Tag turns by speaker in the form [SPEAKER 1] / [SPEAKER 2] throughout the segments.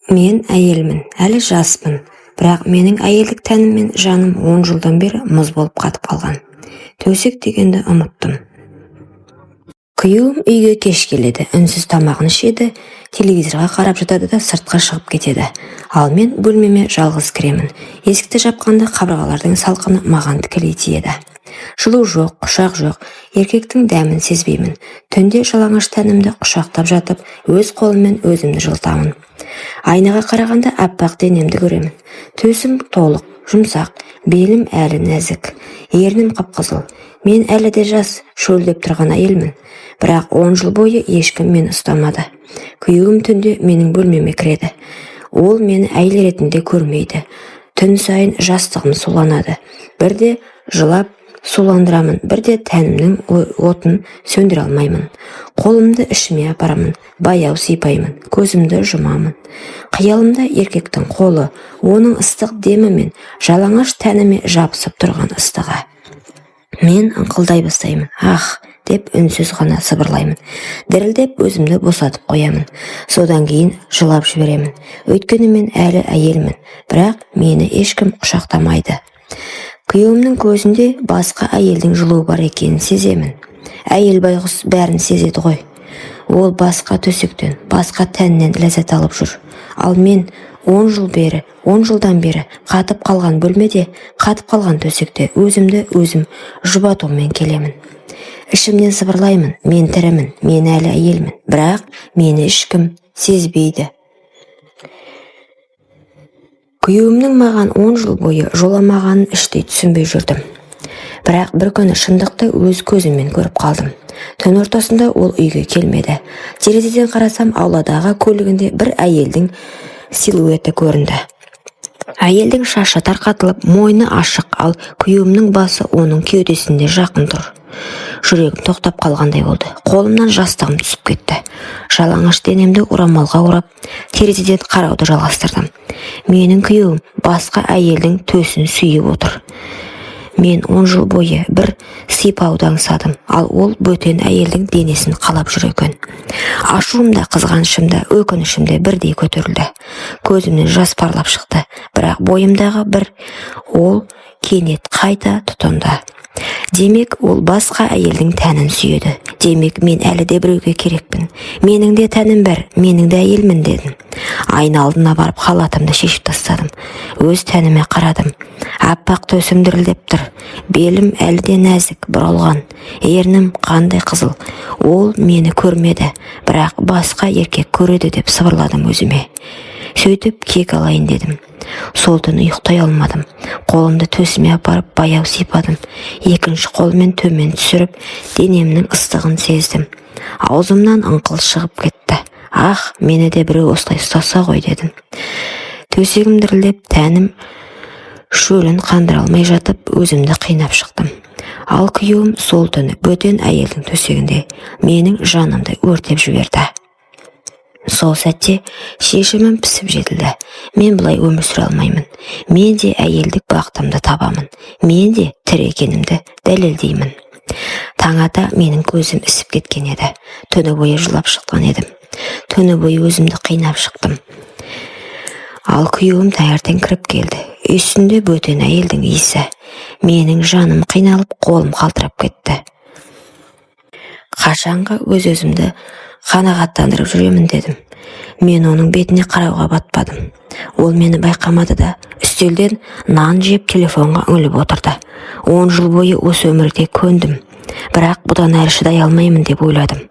[SPEAKER 1] Мен әйелмін, әлі жаспын, бірақ менің әйелдік тәнім мен жаным 10 жылдан бері мұз болып қатып қалған. Төсек дегенді ұмыттым. Күйеуім үйге кеш келеді, үнсіз тамағын ішеді, телевизорға қарап жатады да сыртқа шығып кетеді. Ал мен бөлмеме жалғыз кіремін. Есікті жапқанда қабырғалардың салқыны маған тікелей тиеді. Жылу жоқ, құшақ жоқ, еркектің дәмін сезбеймін. Түнде жалаңаш тәнімді құшақтап жатып, өз қолыммен өзімді жылытамын. Айнаға қарағанда аппақ денемді көремін. Төсім толық, жұмсақ, белім әлі нәзік, ернім қып-қызыл. Мен әлі де жас, шөлдеп тұрған әйелмін. Бірақ 10 жыл бойы ешкім мені ұстамады. Күйеуім түнде менің бөлмеме кіреді. Ол мені әйел ретінде көрмейді. Түн сайын жастығым суланады. Бірде жылап суландырамын, бірде тәнімнің отын сөндіре алмаймын. Қолымды ішіме апарамын, баяу сипаймын, көзімді жұмамын. Қиялымда еркектің қолы, оның ыстық демі мен жалаңаш тәніме жабысып тұрған ыстығы. Мен ыңқылдай бастаймын. Ах, деп үнсіз ғана сыбырлаймын. Дірілдеп өзімді босатып қоямын. Содан кейін жылап жіберемін. Өйткені мен әлі әйелмін, бірақ мені ешкім құшақтамайды. Күйеуімнің көзінде басқа әйелдің жылуы бар екенін сеземін. Әйел байғұс бәрін сезеді ғой. Ол басқа төсектен, басқа тәннен ләззат алып жүр. Ал мен 10 жылдан бері қатып қалған бөлмеде, қатып қалған төсекте өзімді өзім жұбатумен келемін. Ішімнен сыбырлаймын, мен тірімін, мен әлі әйелмін, бірақ мені ешкім сезбейді. Күйеуімнің маған 10 жыл бойы жоламағанын іштей түсінбей жүрдім. Бірақ бір күні шындықты өз көзіммен көріп қалдым. Түн ортасында ол үйге келмеді. Терезеден қарасам, ауладағы көлігінде бір әйелдің силуэті көрінді. Әйелдің шашы тарқатылып, мойны ашық, ал күйеуімнің басы оның кеудесінде жақын тұр. Жүрегім тоқтап қалғандай болды. Қолымнан жастығым түсіп кетті. Жалаңаш денемді орамалға орап, терезеден қарауды жалғастырдым. Менің күйеуім басқа әйелдің төсін сүйіп отыр. Мен 10 жыл бойы бір сипауды аңсадым, ал ол бөтен әйелдің денесін қалап жүр екен. Ашуымда, қызғанышымда, өкінішімде бірдей көтерілді. Көзімнен жас парлап шықты, бірақ бойымдағы бір ол кенет қайта тұтанды. Демек, ол басқа әйелдің тәнін сүйеді. Демек, мен әлі де біреуге керекпін. Менің де тәнім бар, менің де әйелмін дедім. Айна алдына барып халатымды шешіп тастадым. Өз тәніме қарадым. Аппақ төсім дірілдеп тұр. Белім әлі де нәзік, бұралған. Ернім қандай қызыл. Ол мені көрмеді, бірақ басқа еркек көреді деп сыбырладым өзіме. Сөйтіп кек алайын дедім. Сол түні ұйықтай алмадым. Қолымды төсіме апарып баяу сипадым. Екінші қолмен төмен түсіріп, денемнің ыстығын сездім. Аузымнан ыңқыл шығып кетті. Ах, мені де біреу осылай ұстаса ғой дедім. Төсегім дірілдеп, тәнім шөлін қандыра алмай жатып, өзімді қинап шықтым. Ал күйеуім сол түні бөтен әйелдің төсегінде менің жанымды өртеп жіберді. Сол сәтте шешімім пісіп жетілді. Мен бұлай өмір сүре алмаймын. Мен де әйелдік бақытымды табамын. Мен де тірі екенімді дәлелдеймін. Таң ата менің көзім ісіп кеткен еді. Түні бойы жылап шыққан едім. Түні бойы өзімді қинап шықтым. Ал күйеуім таңертең кіріп келді. Үстінде бөтен әйелдің иісі. Менің жаным қиналып, қолым қалтырап кетті. Қашанға өз-өзімді қанағаттандырып жүремін дедім. Мен оның бетіне қарауға батпадым. Ол мені байқамады да, үстелден нан жеп телефонға үңіліп отырды. 10 жыл бойы осы өмірде көндім. Бірақ бұдан әрі шыдай алмаймын деп ойладым.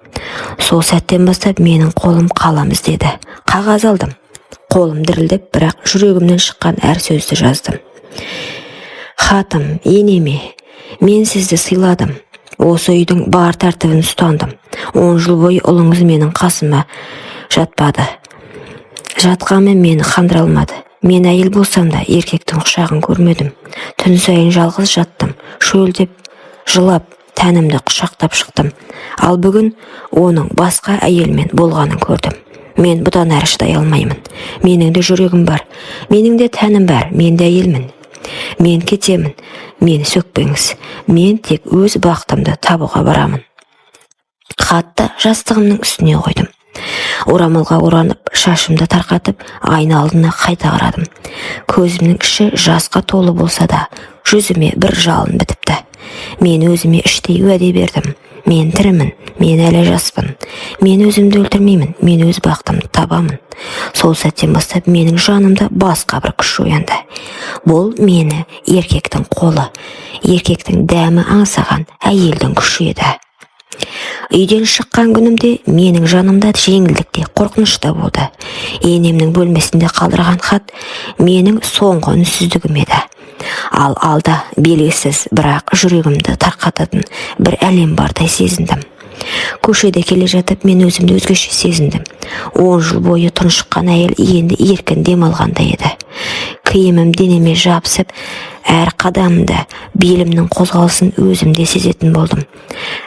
[SPEAKER 1] Сол сәттен бастап менің қолым қалам іздеді. Қағаз алдым. Қолым дірілдеп, бірақ жүрегімнен шыққан әр сөзді жаздым. Хатым, енеме, мен сізді сыйладым. Осы үйдің бар тәртібін ұстандым. 10 жыл бойы ұлыңыз менің қасыма жатпады. Жатқанмен мені қандыра алмады. Мен әйел болсам да еркектің құшағын көрмедім. Түн сайын жалғыз жаттым. Шөлдеп, жылап, тәнімді құшақтап шықтым. Ал бүгін оның басқа әйелмен болғанын көрдім. Мен бұдан әрі шыдай алмаймын. Менің де жүрегім бар. Менің де тәнім бар. Мен де әйелмін. Мен кетемін. Мені сөкпеңіз. Мен тек өз бақытымды табуға барамын. Хатты жастығымның үстіне қойдым. Орамалға оранып, шашымды тарқатып, айна алдына қайта қарадым. Көзімнің іші жасқа толы болса да, жүзіме бір жалын бітіпті. Мен өзіме іштей уәде бердім. Мен тірімін, мен әлі жаспын. Мен өзімді өлтірмеймін, мен өз бақытымды табамын. Сол сәттен бастап менің жанымда басқа бір күш оянды. Бұл мені еркектің қолы, еркектің дәмі аңсаған әйелдің күші еді. Үйден шыққан күнімде менің жанымда жеңілдік те қорқыныш та болды. Енемнің бөлмесінде қалдырған хат менің соңғы үнсіздігім еді. Ал алда белгісіз, бірақ жүрегімді тарқататын бір әлем бардай сезіндім. Көшеде келе жатып мен өзімді өзгеше сезіндім. 10 жыл бойы тұншыққан әйел енді еркін демалғандай еді. Киімім денеме жабысып, әр қадамымда белімнің қозғалысын өзімде сезетін болдым.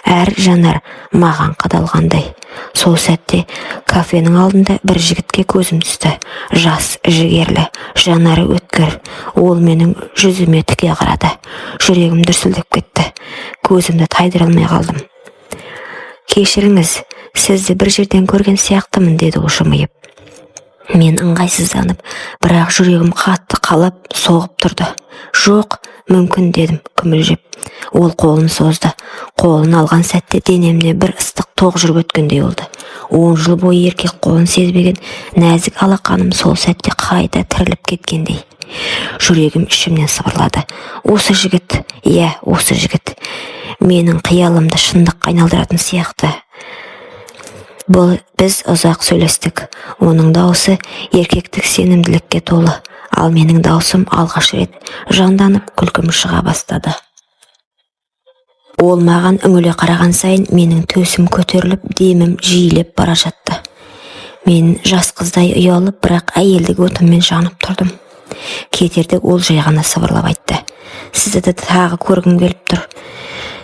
[SPEAKER 1] Әр жанар маған қадалғандай. Сол сәтте кафенің алдында бір жігітке көзім түсті. Жас, жігерлі, жанары өткір. Ол менің жүзіме тіке қарады. Жүрегім дүрсілдеп кетті. Көзімді тайдыра алмай қалдым. «Кешіріңіз, сізді бір жерден көрген сияқтымын», деді ол жымиып. Мен ыңғайсызданып, бірақ жүрегім қатты қалап соғып тұрды. «Жоқ, мүмкін», дедім күмілжіп. Ол қолын созды. Қолын алған сәтте денемде бір ыстық тоқ жүріп өткендей болды. 10 жыл бойы еркек қолын сезбеген нәзік алақаным сол сәтте қайта тіріліп кеткендей. Жүрегім ішімнен сыбырлады. Осы жігіт, иә, осы жігіт. Менің қиялымды шындыққа айналдыратын сияқты. Біз ұзақ сөйлестік. Оның дауысы еркектік сенімділікке толы, ал менің даусым алғаш рет жанданып күлкім шыға бастады. Ол маған үңіле қараған сайын менің төсім көтеріліп, демім жиілеп бара жатты. Мен жас қыздай ұялып, бірақ әйелдік отыммен жанып тұрдым. Кетерде ол жай ғана сыбырлап айтты. «Сізді тағы көргім келіп тұр.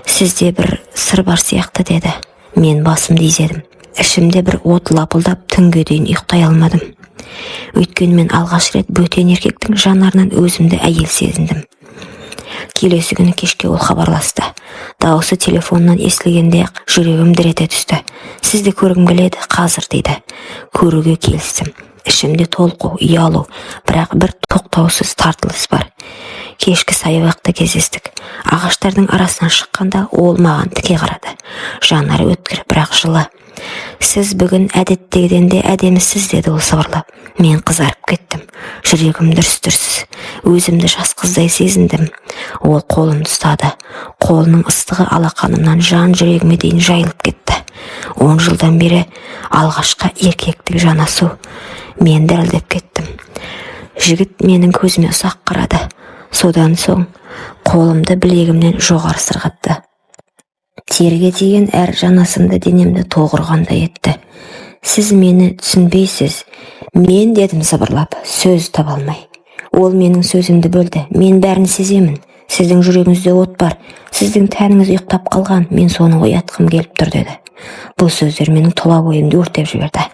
[SPEAKER 1] Сізде бір сыр бар сияқты», деді. Мен басымды изедім. Ішімде бір от лапылдап, түнге дейін ұйықтай алмадым. Өйткені мен алғаш рет бөтен еркектің жанарынан өзімді әйел сезіндім. Келесі күні кешке ол хабарласты. Дауысы телефоннан естілгенде-ақ жүрегім дір ете түсті. «Сізді көргім келеді, қазір», дейді. Көруге келістім. Ішімде толқу, ұялу, бірақ бір тоқтаусыз тартылыс бар. Кешкі саябақта кездестік. Ағаштардың арасынан шыққанда ол маған тіке қарады. Жанары өткір, бірақ жылы. «Сіз бүгін әдеттегіден де әдемісіз», деді ол сыбырлап. Мен қызарып кеттім. Жүрегім дүрс-дүрс. Өзімді жас қыздай сезіндім. Ол қолымды ұстады. Қолының ыстығы алақанымнан жан жүрегіме дейін жайылып кетті. 10 жылдан бері алғашқы еркектік жанасу. Мен дірілдеп кеттім. Жігіт менің көзіме ұзақ қарады. Содан соң қолымды білегімнен жоғары сырғатты. Терге тиген әр жанасымды денемді тоғырғандай етті. «Сіз мені түсінбейсіз», мен дедім сыбырлап, сөз таба алмай. Ол менің сөзімді бөлді. «Мен бәрін сеземін. Сіздің жүрегіңізде от бар. Сіздің тәніңіз ұйықтап қалған. Мен соны оятқым келіп тұр», деді. Бұл сөздер менің тұла бойымды өртеп жіберді.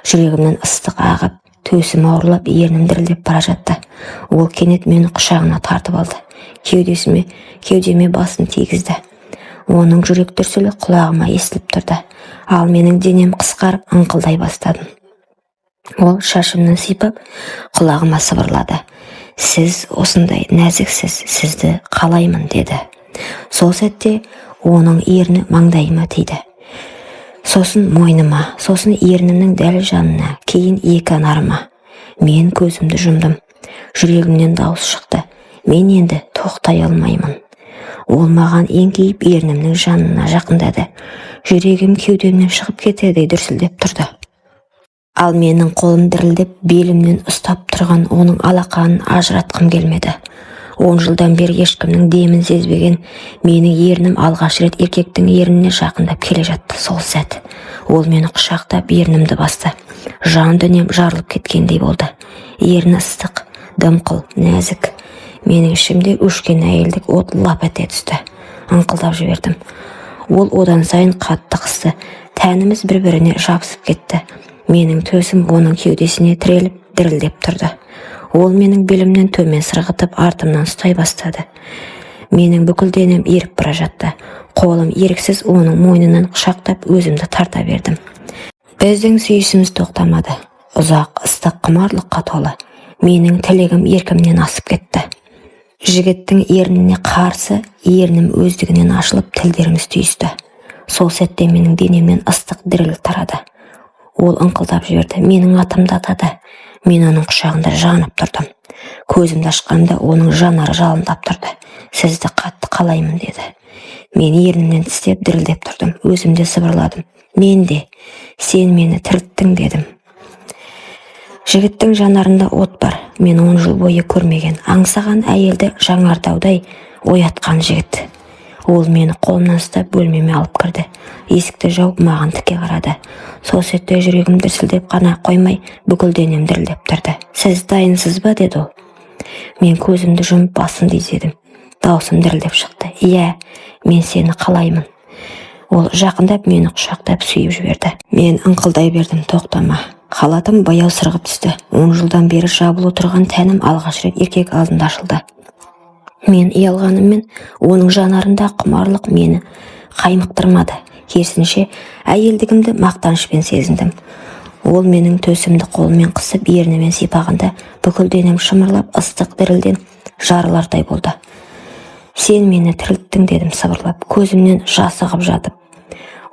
[SPEAKER 1] Жүрегімнен ыстық ағып, төсім ауырлап, ернім дірілдеп бара жатты. Ол кенет мені құшағына тартып алды. Кеудеме басын тигізді. Оның жүрек дүрсілі құлағыма естіліп тұрды. Ал менің денем қысқарып, ыңқылдай бастадым. Ол шашымнан сипап, құлағыма сыбырлады. «Сіз осындай нәзіксіз, сізді қалаймын», деді. Сол сәтте оның ерні маңдайыма тиді. Сосын мойныма, сосын ернімнің дәл жанына, кейін екі анарыма. Мен көзімді жұмдым. Жүрегімнен дауыс шықты. Мен енді тоқтай алмаймын. Ол маған еңкейіп ернімнің жанына жақындады. Жүрегім кеудемнен шығып кетердей дүрсілдеп тұрды. Ал менің қолым дірілдеп, белімнен ұстап тұрған оның алақанын ажыратқым келмеді. 10 жылдан бері ешкімнің демін сезбеген менің ернім алғаш рет еркектің ерніне жақындап келе жатты. Сол сәт ол мені құшақтап ернімді басты. Жан дүнием жарылып кеткендей болды. Ерні ыстық, дымқыл, нәзік. Менің ішімде өшкен әйелдік от лап ете түсті. Ыңқылдап жібердім. Ол одан сайын қатты қысты. Тәніміз бір-біріне жабысып кетті. Менің төсім оның кеудесіне тіреліп, дірілдеп тұрды. Ол менің белімнен төмен сырғытып, артымнан ұстай бастады. Менің бүкіл денем еріп бара жатты. Қолым еріксіз оның мойнынан құшақтап өзімді тарта бердім. Біздің сүйісіміз тоқтамады. Ұзақ, ыстық құмарлыққа толы. Менің тілегім еркімнен асып кетті. Жігіттің ерніне қарсы, ернім өздігінен ашылып, тілдеріміз түйісті. Сол сәтте менің денемнен ыстық діріл тарады. Ол ыңқылдап жіберді. Менің атымды атады. Мен оның құшағында жанып тұрдым. Көзімді ашқанда оның жанары жалындап тұрды. Сізді қатты қалаймын деді. Мен ернімнен тістеп дірілдеп тұрдым. Өзімде сыбырладым. Мен де, сен мені тірілттің дедім. Жігіттің жанарында от бар. Мен 10 жыл бойы көрмеген, аңсаған әйелді жаңартаудай оятқан жігіт. Ол мені қолымнан ұстап бөлмеме алып кірді. Есікті жауып маған тіке қарады. Сол сәтте жүрегім дүрсілдеп қана қоймай, бүкіл денем дірілдеп тұрды. Сіз дайынсыз ба деді ол. Мен көзімді жұмып басымды изедім. Даусым дірілдеп шықты. Иә, мен сені қалаймын. Ол жақындап мені құшақтап сүйіп жіберді. Мен ыңқылдай бердім, тоқтама. Халатым баяу сырғып түсті. 10 жылдан бері жабылып отырған тәнім алғаш рет еркек алдында ашылды. Мен ұялғаныммен, оның жанарында құмарлық мені қаймықтырмады. Керісінше, әйелдігімді мақтанышпен сезіндім. Ол менің төсімді қолымен қысып, ернімен сипағанда, бүкіл денем шымырлап, ыстық дірілден жарылардай болды. Сен мені тірілттің дедім сыбырлап, көзімнен жас ағып жатып.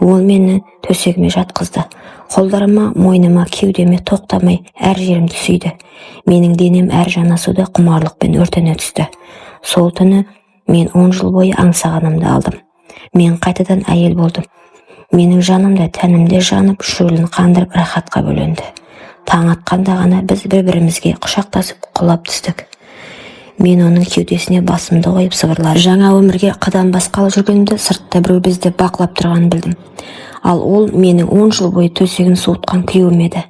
[SPEAKER 1] Ол мені төсегіме жатқызды. Қолдарыма, мойныма, кеудеме тоқтамай әр жерімді сүйді. Менің денем әр жанасуды құмарлықпен өртене түсті. Сол түні мен 10 жыл бойы аңсағанымды алдым. Мен қайтадан әйел болдым. Менің жанымда, тәнімде жанып, шөлін қандырып рахатқа бөленді. Таң атқанда ғана біз бір-бірімізге құшақтасып құлап түстік. Мен оның кеудесіне басымды қойып сыбырлап, жаңа өмірге қадам басқалы жүргенімді сыртта біреу бізді бақылап тұрғанын білдім. Ал ол менің 10 жыл бойы төсегін суытқан күйеуім еді.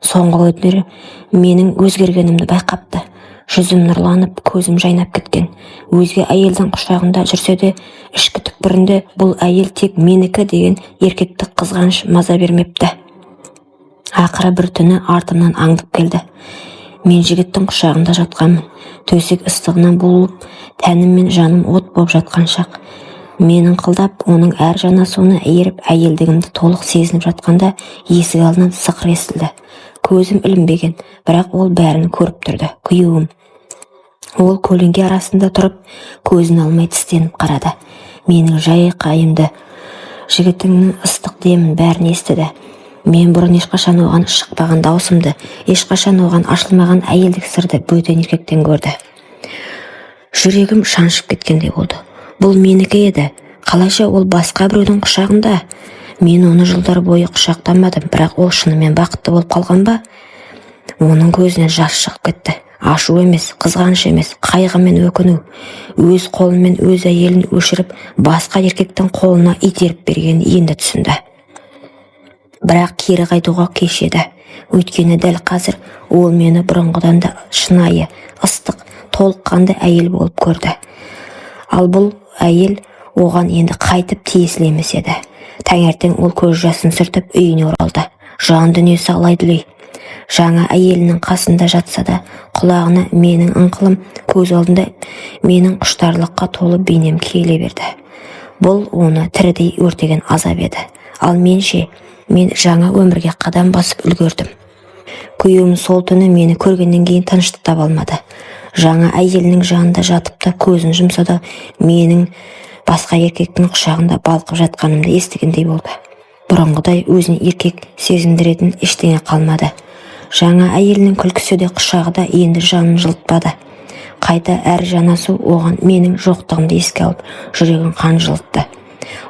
[SPEAKER 1] Соңғы күндері менің өзгергенімді байқапты. Жүзім нұрланып, көзім жайнап кеткен. Өзге әйелдің құшағында жүрсе де, ішкі түкпірінде бұл әйел тек менікі деген еркектік қызғаныш маза бермепті. Ақыры бір түні артымнан аңдып келді. Мен жігіттің құшағында жатқанмын. Төсек ыстығынан булып, тәнім мен жаным от боп жатқан шақ. Мен ыңқылдап, оның әр жанасуына еріп, әйелдігімді толық сезініп жатқанда, есік алдынан сықыр естілді. Көзім ілінбеген, бірақ ол бәрін көріп тұрды. Күйеуім. Ол көлеңке арасында тұрып, көзін алмай тістеніп қарады. Менің жай қайымды, жігітіңнің ыстық демін бәрін естіді. Мен бұрын ешқашан оған шықпаған даусымды, ешқашан оған ашылмаған әйелдік сырды бөтен еркектен көрді. Жүрегім шаншып кеткендей болды. Бұл менікі еді. Қалайша ол басқа біреудің құшағында? Мен оны жылдар бойы құшақтамадым, бірақ ол шынымен бақытты болып қалған ба? Оның көзінен жас шығып кетті. Ашу емес, қызғаныш емес, қайғы мен өкіну. Өз қолымен өз әйелін өшіріп, басқа еркектің қолына итеріп берген енді түсінді. Бірақ кері қайтуға кеш еді. Өйткені дәл қазір ол мені бұрынғыдан да шынайы, ыстық, толыққанды әйел болып көрді. Ал бұл әйел оған енді қайтып тиесілі емес еді. Таңертең ол көз жасын сүртіп үйіне оралды. Жан дүниесі алай-дүлей. Жаңа әйелінің қасында жатса да, құлағына менің ыңқылым, көз алдында менің құштарлыққа толы бейнем келе берді. Бұл оны тірідей өртеген азап еді. Ал менше, мен жаңа өмірге қадам басып үлгердім. Күйеуім сол түні мені көргеннен кейін тыныштық таба алмады. Жаңа әйелінің жанында жатып та көзін жұмса да, менің басқа еркектің құшағында балқып жатқанымды естігендей болды. Бұрынғыдай өзін еркек сезіндіретін ештеңе қалмады. Жаңа әйелінің күлкісі де құшағы да енді жанын жылытпады. Қайта әр жанасу оған менің жоқтығымды еске алып, жүрегін қан жылытты.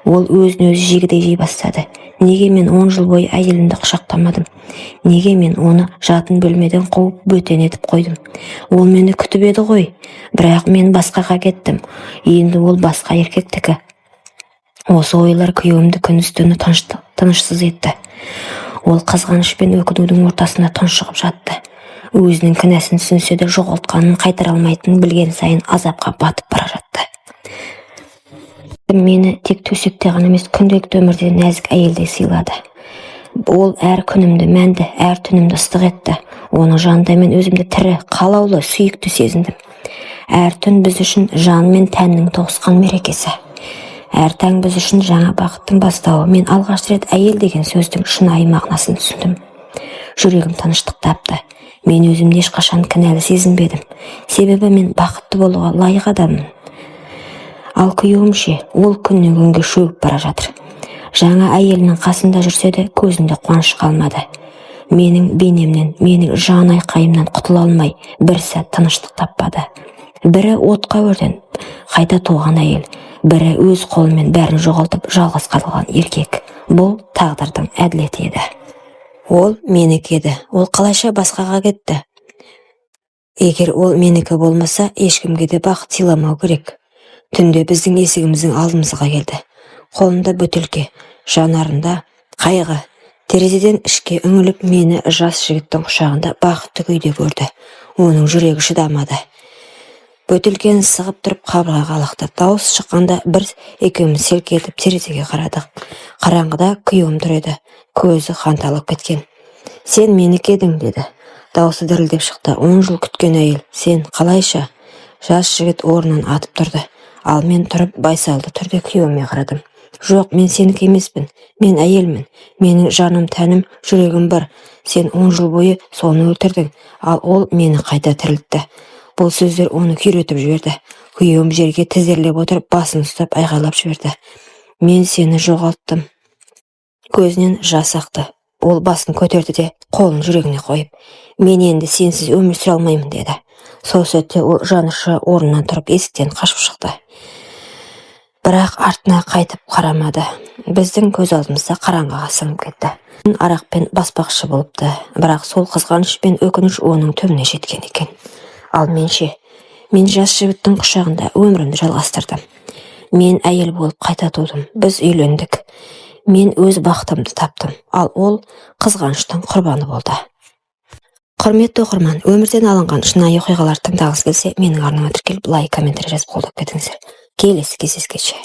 [SPEAKER 1] Ол өзін өзі жегідей жей бастады. Неге мен 10 жыл бойы әйелімді құшақтамадым? Неге мен оны жатын бөлмеден қуып бөтен етіп қойдым? Ол мені күтіп еді ғой, бірақ мен басқаға кеттім. Енді ол басқа еркектікі. Осы ойлар күйеуімді күндіз-түні тынышсыз етті. Ол қызғаныш пен өкінудің ортасында тұншығып жатты. Өзінің кінәсін түсінсе де жоғалтқанын қайтара алмайтынын білген сайын азапқа батып бара жатты. Мені тек төсекте ғана емес, күнделікті өмірде нәзік әйелдей сыйлады. Ол әр күнімді мәнді, әр түнімді ыстық етті. Оның жанында мен өзімді тірі, қалаулы, сүйікті сезіндім. Әр түн біз үшін жан мен тәннің тоғысқан мерекесі. Әр таң біз үшін жаңа бақыттың бастауы. Мен алғаш рет әйел деген сөздің шынайы мағынасын түсіндім. Жүрегім тыныштық тапты. Мен өзімді ешқашан кінәлі сезінбедім. Себебі мен бақытты болуға лайық адаммын. Ал күйеуім ше, ол күннен күнге шөгіп бара жатыр. Жаңа әйелінің қасында жүрсе де көзінде қуаныш қалмады. Менің бейнемнен, менің жан айқайымнан құтыла алмай, бір сәт тыныштық таппады. Бірі отқа өртеніп, қайта туған әйел, бірі өз қолымен бәрін жоғалтып жалғыз қалған еркек. Бұл тағдырдың әділеті еді. Ол менікі еді, ол қалайша басқаға кетті. Егер ол менікі болмаса, ешкімге де бақыт сыйламау керек. Түнде біздің есігіміздің алдымызға келді. Қолында бөтелке, жанарында қайғы. Терезеден ішке үңіліп, мені жас жігіттің құшағында бақытты күйде көрді. Оның жүрегі шыдамады. Бөтелкені сығып тұрып қабырғаға лақтырды. Дауыс шыққанда бір екеуміз селк етіп терезеге қарадық. Қараңғыда күйеуім тұр еді. Көзі қанталап кеткен. Сен менікі едің, деді. Дауысы дірілдеп шықты. 10 жыл күткен әйел. Сен қалайша? Жас жігіт орнынан атып тұрды. Ал мен тұрып байсалды түрде күйеуіме қарадым. Жоқ, мен сенікі емеспін. Мен әйелмін. Менің жаным, тәнім, жүрегім бар. Сен 10 жыл бойы соны өлтірдің, ал ол мені қайта тірілтті. Бұл сөздер оны күйретіп жіберді. Күйеуім жерге тізерлеп отырып, басын ұстап айғайлап жіберді. Мен сені жоғалттым. Көзінен жас ақты. Ол басын көтерді де, қолын жүрегіне қойып, мен енді сенсіз өмір сүре алмаймын, деді. Сол сәтте ол жанұшы орнынан тұрып есіктен қашып шықты. Бірақ артына қайтып қарамады. Біздің көз алдымызда қараңғыға сіңіп кетті. Арақпен баспақшы болыпты, бірақ сол қызғаныш пен өкініш оның түбіне жеткен екен. Ал менше, мен жас жігіттің құшағында өмірімді жалғастырдым. Мен әйел болып қайта тудым, біз үйлендік. Мен өз бақытымды таптым, ал ол қызғаныштың құрбаны болды. Құрметті оқырман, өмірден алынған шынайы оқиғаларды тыңдағыңыз келсе, менің арнама тіркеліп лайк, комментарий жазып қолдап кетіңіздер. Келесі кездескенше.